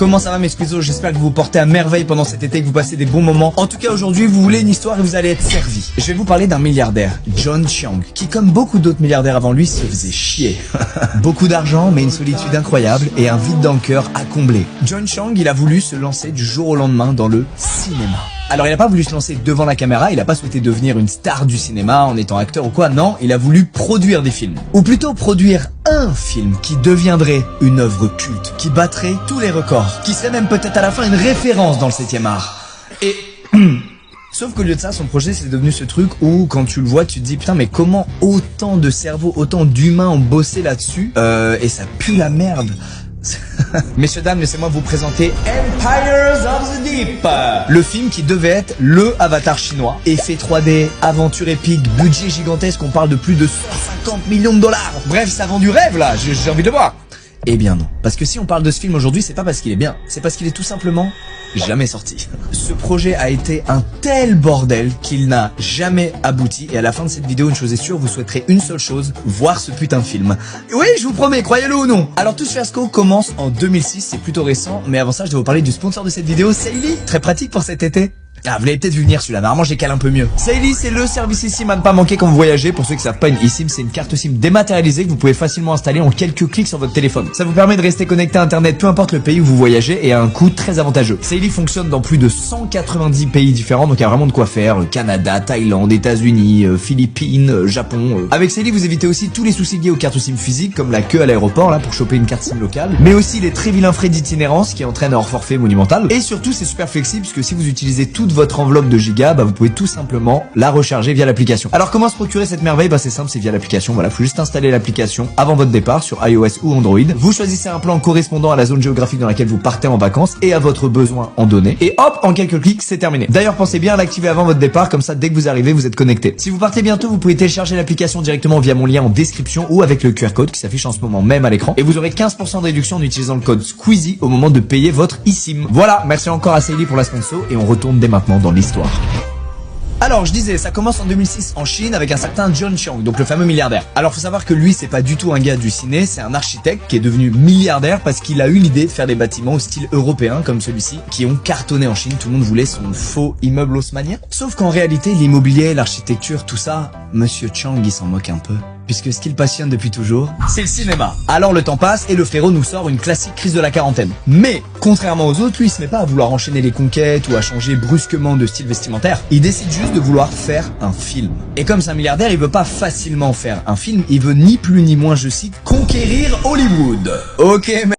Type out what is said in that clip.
Comment ça va mes squeezos? J'espère que vous vous portez à merveille pendant cet été, que vous passez des bons moments. En tout cas aujourd'hui vous voulez une histoire et vous allez être servi. Je vais vous parler d'un milliardaire, John Chiang, qui comme beaucoup d'autres milliardaires avant lui se faisait chier. Beaucoup d'argent mais une solitude incroyable et un vide dans le cœur à combler. John Chiang il a voulu se lancer du jour au lendemain dans le cinéma. Alors il a pas voulu se lancer devant la caméra, il a pas souhaité devenir une star du cinéma en étant acteur ou quoi, non, il a voulu produire des films. Ou plutôt produire un film qui deviendrait une œuvre culte, qui battrait tous les records, qui serait même peut-être à la fin une référence dans le 7e art. Et... sauf qu'au lieu de ça, son projet c'est devenu ce truc où quand tu le vois, tu te dis putain mais comment autant de cerveaux, autant d'humains ont bossé là-dessus et ça pue la merde. Messieurs dames, laissez-moi vous présenter Empires of the Deep, le film qui devait être le Avatar chinois. Effet 3D, aventure épique, budget gigantesque, on parle de plus de 150 millions de dollars. Bref, ça vend du rêve là, j'ai envie de le voir. Eh bien non, parce que si on parle de ce film aujourd'hui, c'est pas parce qu'il est bien, c'est parce qu'il est tout simplement jamais sorti. Ce projet a été un tel bordel qu'il n'a jamais abouti et à la fin de cette vidéo, une chose est sûre, vous souhaiterez une seule chose, voir ce putain de film. Oui, je vous promets, croyez-le ou non. Alors tout ce fiasco commence en 2006, c'est plutôt récent, mais avant ça, je vais vous parler du sponsor de cette vidéo, Saily, très pratique pour cet été. Ah, vous l'avez peut-être vu venir celui-là, normalement je décale un peu mieux. Saily, c'est le service eSIM à ne pas manquer quand vous voyagez. Pour ceux qui savent pas, une eSIM, c'est une carte SIM dématérialisée que vous pouvez facilement installer en quelques clics sur votre téléphone. Ça vous permet de rester connecté à internet peu importe le pays où vous voyagez et à un coût très avantageux. Saily fonctionne dans plus de 190 pays différents, donc il y a vraiment de quoi faire. Canada, Thaïlande, États-Unis, Philippines, Japon. Avec Saily, vous évitez aussi tous les soucis liés aux cartes SIM physiques, comme la queue à l'aéroport là pour choper une carte SIM locale, mais aussi les très vilains frais d'itinérance qui entraînent un hors forfait monumental. Et surtout, c'est super flexible parce que si vous utilisez toute votre enveloppe de giga, vous pouvez tout simplement la recharger via l'application. Alors comment se procurer cette merveille? C'est simple, c'est via l'application. Voilà, faut juste installer l'application avant votre départ sur iOS ou Android. Vous choisissez un plan correspondant à la zone géographique dans laquelle vous partez en vacances et à votre besoin en données. Et hop, en quelques clics, c'est terminé. D'ailleurs, pensez bien à l'activer avant votre départ, comme ça, dès que vous arrivez, vous êtes connecté. Si vous partez bientôt, vous pouvez télécharger l'application directement via mon lien en description ou avec le QR code qui s'affiche en ce moment même à l'écran. Et vous aurez 15% de réduction en utilisant le code Squeezie au moment de payer votre eSIM. Voilà, merci encore à Saily pour la sponsor et on retourne dès maintenant dans l'histoire. Alors je disais, ça commence en 2006 en Chine avec un certain John Chiang, donc le fameux milliardaire. Alors faut savoir que lui c'est pas du tout un gars du ciné, c'est un architecte qui est devenu milliardaire parce qu'il a eu l'idée de faire des bâtiments au style européen comme celui-ci, qui ont cartonné en Chine, tout le monde voulait son faux immeuble haussmannien. Sauf qu'en réalité l'immobilier, l'architecture, tout ça, Monsieur Chiang il s'en moque un peu. Puisque ce qui le passionne depuis toujours, c'est le cinéma. Alors le temps passe et le frérot nous sort une classique crise de la quarantaine. Mais, contrairement aux autres, lui il se met pas à vouloir enchaîner les conquêtes ou à changer brusquement de style vestimentaire. Il décide juste de vouloir faire un film. Et comme c'est un milliardaire, il veut pas facilement faire un film, il veut ni plus ni moins, je cite, conquérir Hollywood. Ok, mais...